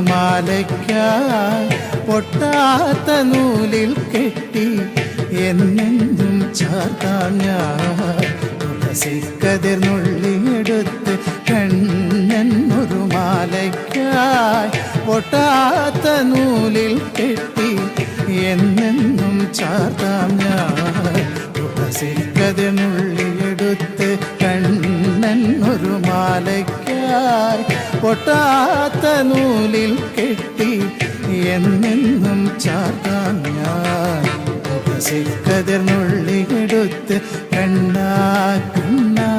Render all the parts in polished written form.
മാലയ്ക്കായി പൊട്ടാത്ത നൂലിൽ കെട്ടി എന്നെന്നും ചാർത്താം ഞാൻ. തുളസിക്കതിർ നുള്ളിയെടുത്ത് കണ്ണനൊരു മാലയ്ക്കായി പൊട്ടാത്ത നൂലിൽ കെട്ടി എന്നെന്നും ചാർത്താം ഞാൻ. തുളസിക്കതിർ നുള്ളിയെടുത്ത് കണ്ണനൊരു മാലയ്ക്കായി പൊട്ടാത്ത നൂലിൽ കെട്ടി എന്നെന്നും ചാർത്താം ഞാൻ. തുളസിക്കതിർ നുള്ളിയെടുത്ത് കണ്ണാ കണ്ണാ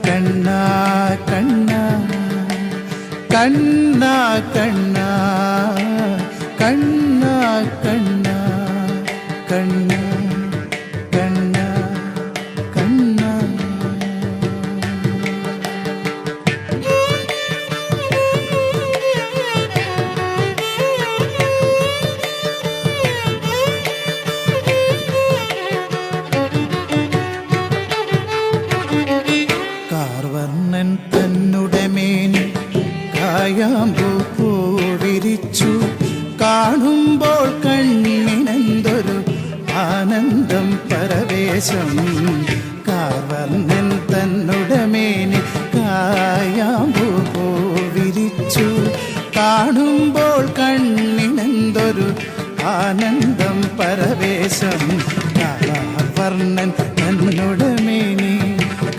കണ്ണാ കണ്ണാ കണ്ണാ കണ്ണാ കണ്ണാ കണ്ണാ കണ്ണാ കണ്ണാ കണ്ണാ. കാർവർണ്ണൻ തന്നുടെ മേനി കായാമ്പൂ പൂവിരിച്ചു കാണുമ്പോൾ കണ്ണിനെന്തൊരു ആനന്ദം പരവേശം. കാർവർണ്ണൻ തന്നുടെ മേനി കായാമ്പൂ പൂവിരിച്ചു കാണുമ്പോൾ കണ്ണിനെന്തൊരു ആനന്ദം പരവേശം. കാർവർണ്ണൻ തന്നുടെ മേനി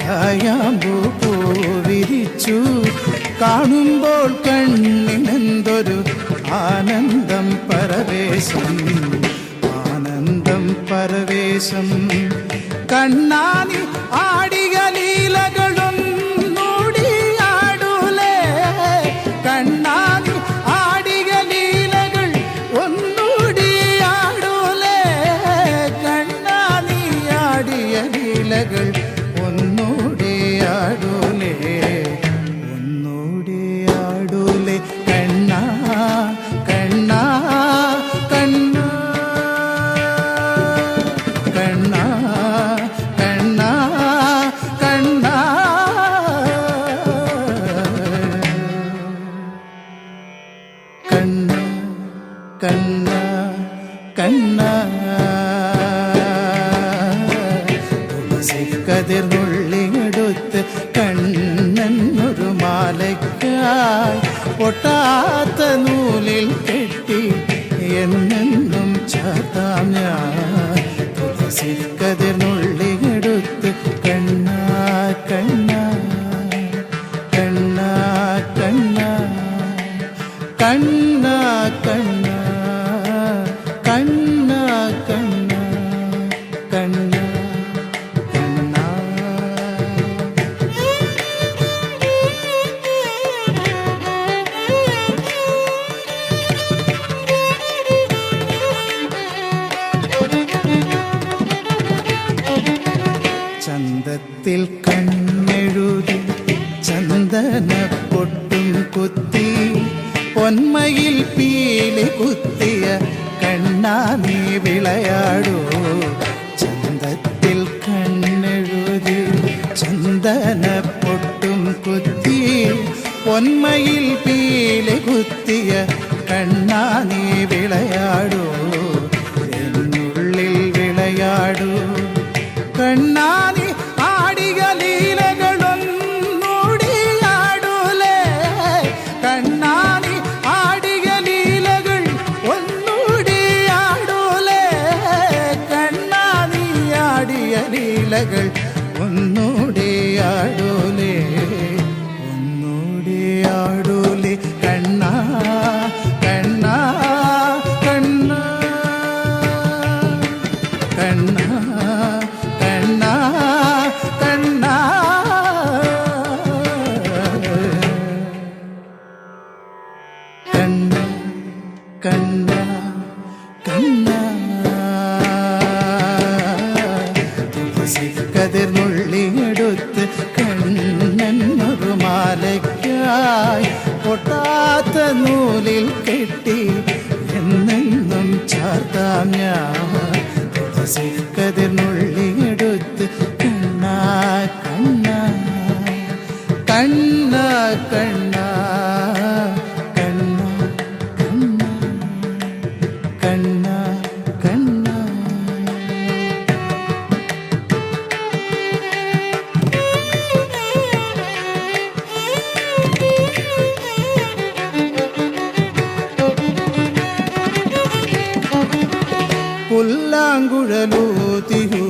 കായാമ്പൂ പൂവിരിച്ചു കാണുമ്പോൾ കണ്ണിനെന്തൊരു ആനന്ദം പരവേശം. ആനന്ദം പരവേശം. കണ്ണാനി ആടിയ ലീലകളൊന്നൂടിയാടൂലേ. കണ്ണാനി ആടിയ ലീലകൾ ഒന്നൂടിയാടൂലേ. കണ്ണാനി ആടിയ ലീലകൾ ഒന്നൂടിയാടൂലേ. ഒന്നൂടിയാടൂലേ. കണ്ണാ കണ്ണാ കണ്ണാ കണ്ണാ കണ്ണാ കണ്ണാ. കണ്ണാ കണ്ണാ കണ്ണാ. തുളസിക്കതിർ നുള്ളിയെടുത്ത് കണ്ണനൊരു മാലയ്ക്കായി പൊട്ടാത്ത നൂലിൽ കെട്ടി എന്നെന്നും ചാർത്താം ഞാൻ. തുളസിക്കതിർ നുള്ളിയെടുത്ത് കണ്ണാ കണ്ണാ കണ്ണാ കണ്ണാ കണ്ണാ കണ്ണാ കണ്ണാ കണ്ണാ കണ്ണാ കണ്ണാ. ചന്തത്തിൽ കണ്ണെഴുതി ചന്ദന പൊട്ടും കുത്തി പൊന്മയിൽ പീലി കുത്തിയ കണ്ണാ നീ വിളയാടൂ. ചന്തത്തിൽ കണ്ണെഴുതി ചന്ദന പൊട്ടും കുത്തി പൊന്മയിൽ പീലി കുത്തിയ കണ്ണാ നീ വിളയാടൂ. എന്നുള്ളിൽ വിളയാടൂ. കണ്ണാനി ആടിയ ലീലകളൊന്നൂടിയാടൂലേ. കണ്ണാനി ആടിയ ലീലകൾ ഒന്നൂടിയാടൂലേ. കണ്ണാനി ആടിയ ലീലകൾ ഒന്നൂടിയാടൂലേ. ഒന്നൂടിയാടൂലേ. കണ്ണാ കണ്ണാ കണ്ണാ കണ്ണാ കണ്ണാ കണ്ണാ. കണ്ണാ കണ്ണാ കണ്ണാ. തുളസിക്കതിർ നുള്ളിയെടുത്ത് കണ്ണനൊരു മാലയ്ക്കായി പൊട്ടാത്ത നൂലിൽ കെട്ടി എന്നെന്നും ചാർത്താം ഞാൻ. തുളസിക്കതിർ നുള്ളിയെടുത്ത് കണ്ണാ കണ്ണാ കണ്ണാ കണ്ണാ കണ്ണാ പുല്ലാങ്കുഴലൂതിയൂ